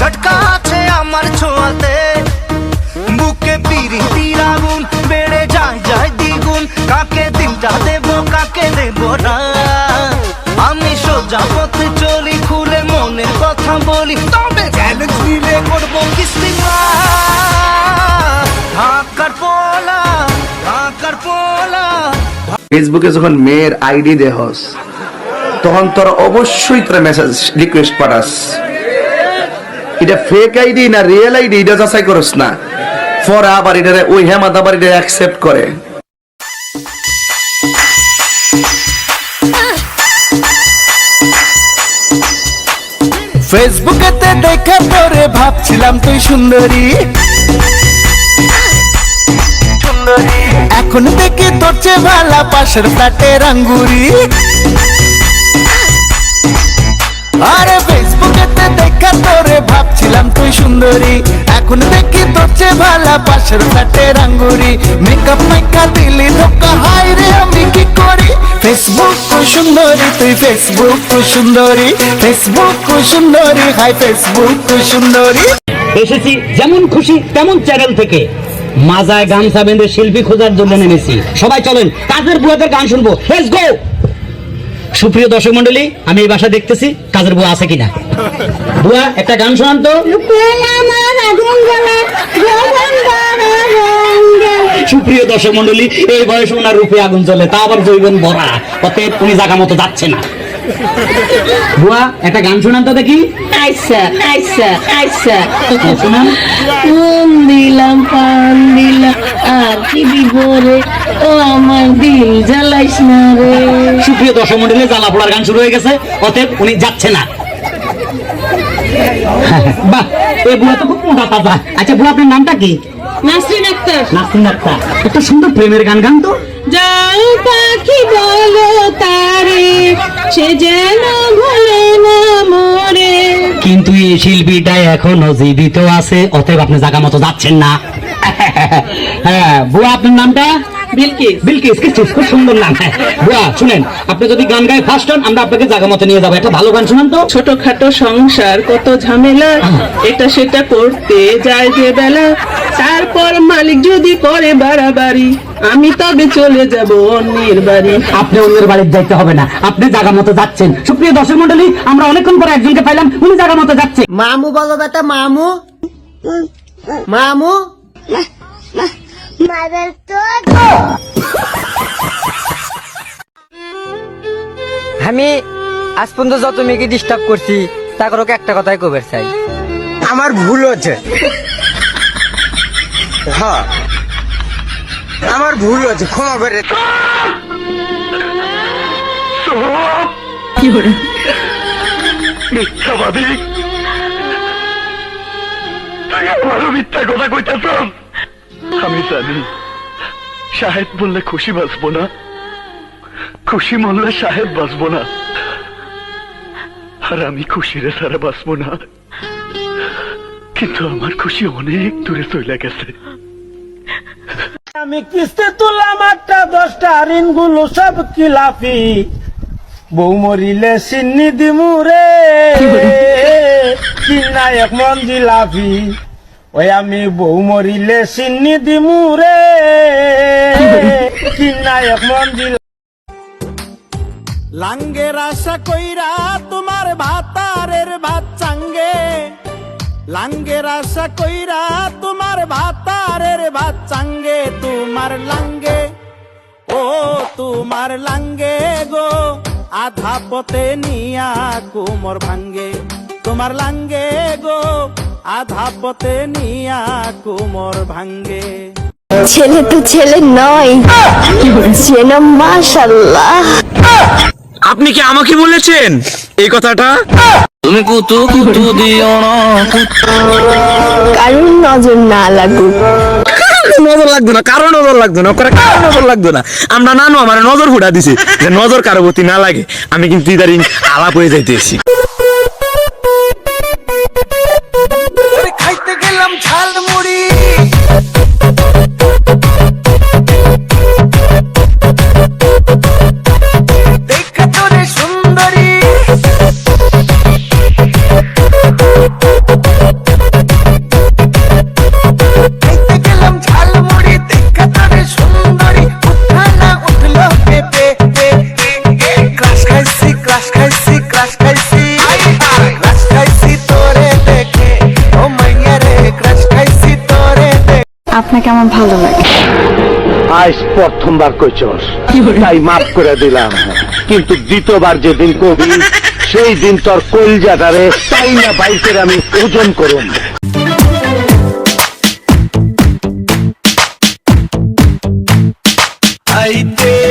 ঝটকা আছে আমার ছোঁয়াতে, বুকে পিরিতির আগুন বেড়ে যায় যায় দ্বিগুণ। কাকে দিলটা দেব কাকে দেব না, আমি সোজা পথে চলি খুলে মনের কথা বলি, তবে চ্যালেঞ্জ নিলে করবো কিস্তি ঢাকার পোলা ঢাকার পোলা। ফেসবুকে যখন মেয়ের আইডি দেহস তখন তোর অবশ্যই তোর মেসেজ রিকোয়েস্ট পাঠাস, এটা ফেক আইডি না রিয়েল আইডি এটা যাচাই করস না, পরে আবার এটা ওই হেমাদ আবার এটা অ্যাকসেপ্ট করে। ফেসবুকেতে দেখা তোরে ভাবছিলাম তুই সুন্দরী, এখন দেখি তোর চেয়ে ভালা পাশের ফ্ল্যাটের আঙ্গুরি। আরে ফেসবুকেতে দেখা তোরে ভাবছিলাম তুই সুন্দরী, এখন দেখি তোর চেয়ে ভালা পাশের ফ্ল্যাটের আঙ্গুরি। মেকআপ মেকা দিলি ধোকা, হাই রে আমি কি করি। ফেসবুক সুন্দরী তুই, ফেসবুক সুন্দরী, ফেসবুক সুন্দরী, হাই ফেসবুক সুন্দরী। এসেছি যেমন খুশি তেমন চ্যানেল থেকে, মাজায় গামছা বেঁধে শিল্পী খোঁজার জন্য নেমেছি। সবাই চলেন কাজের বুয়াদের গান শুনবো, লেটস গো। সুপ্রিয় দর্শক মন্ডলী, আমি এই বাসা দেখতেছি কাজের বুয়া আছে কিনা। বুয়া একটা গান শোনান তো। সুপ্রিয় দর্শক মন্ডলী, এই বয়সে ওনার রূপে আগুন জ্বলে, তা আবার জৈবন ভরা, অতএব উনি জায়গা মতো যাচ্ছে না। বুয়া একটা গান শোনান তো দেখি। আইসা আইসা আইসা শোনান। মন দিলাম পান দিলাম আর কি দিব রে, ও আমার দিল জ্বালাইস না রে। সুপ্রিয় দর্শক মন্ডলী, জ্বালা পোড়ার গান শুরু হয়ে গেছে, অতএব উনি যাচ্ছে না। বাহ, এই বুয়া তো খুব মোটা তাজা। আচ্ছা বুয়া, আপনার নামটা কি? নাসরিন আক্তার। নাসরিন আক্তার, একটা সুন্দর প্রেমের গান গান তো। যাও পাখি বলো তারে, সে যেন ভুলে না মরে। কিন্তু এই শিল্পীটা এখনো জীবিত আছে, অতএব আপনি জায়গা মতো যাচ্ছেন না। হ্যাঁ বুয়া, আপনার নামটা? বিলকিস। বিলকিস, খুব সুন্দর নাম। বুয়া শুনেন, আপনি যদি গান গায়ে ফার্স্ট হন, আমরা আপনাকে জায়গা মতো নিয়ে যাবো। একটা ভালো গান শুনান তো। ছোটখাটো সংসার কত ঝামেলা, এটা সেটা করতে যায় যে বেলা, তারপর মালিক যদি করে বাড়াবাড়ি, আমি তবে চলে যাব অন্যের বাড়ি। আপনি অন্যের বাড়িতে যাইতে হবে না, আপনি জায়গা মতো যাচ্ছেন। সুপ্রিয় দর্শক মন্ডলী, আমরা অনেকক্ষণ পরে একজনকে পাইলাম, উনি জায়গা মতো যাচ্ছে। মামু বলো বেটা, মামু মামু আমি আজ পর্যন্ত যত মেয়েকে ডিস্টার্ব করছি, তা করো একটা কথাই কবে চাই, আমার ভুল হচ্ছে। হ্যাঁ আমার ভুল হচ্ছে, ক্ষমা করে। কি করে মিথ্যাবাদী, তুই আমারও মিথ্যা কথা কইতেছ। আমি জানি সাহেব বললে খুশি বাঁচবো না, খুশি মরলে সাহেব বাঁচবো না, আর আমি খুশিরে ছাড়া বাঁচবো না। কিন্তু আমার খুশি অনেক দূরে চলে গেছে। আমি কিস্তি তুলাম 8-10টা, ঋণ গুলো সব কিলাফি, বউ মরিলে সিন্নি দিমুরে, কিনা এক মন জিলাফি, ওই আমি বউ মরিলে সিন্নি দিমুরে, কিনা এক মন জিলাফি। লাঙ্গের আশা কইরা তোমার ভাতারের ভাত চাঙ্গে, লাঙ্গের আশা কইরা তোমার ভাতারের ভাত চাঙ্গে, তোমার লাঙ্গে ও তোমার লাঙ্গে গো, আধা পথে নিয়া কোমর ভাঙ্গে, তোমার লাঙ্গে গো, আধা পথে নিয়া কোমর ভাঙ্গে। ছেলে তো ছেলে নয়, যেন মাশাআল্লাহ। আপনি কি আমাকে বলেছেন এই কথাটা? তুমি কুতু কুতু দিও না, কারণ নজর না লাগুক। নজর লাগতো না, কারো নজর লাগতো না, কারো নজর লাগতো না। আমরা নানু আমার নজর ফুটা দিছে, যে নজর কারো প্রতি না লাগে। আমি কিন্তু ইদারিং আলাপ হয়ে যাইতেছি। খাইতে গেলাম ঝাল মুড়ি, দেখে তোরে সুন্দরী, আপনাকে আমার ভালো লাগে। আজ প্রথমবার কইছস, তাই মাফ করে দিলাম, কিন্তু দ্বিতীয়বার যেদিন কবি সেই দিন তোর কলজাটারে তাই না বাইকের আমি ওজন করুম। আইতে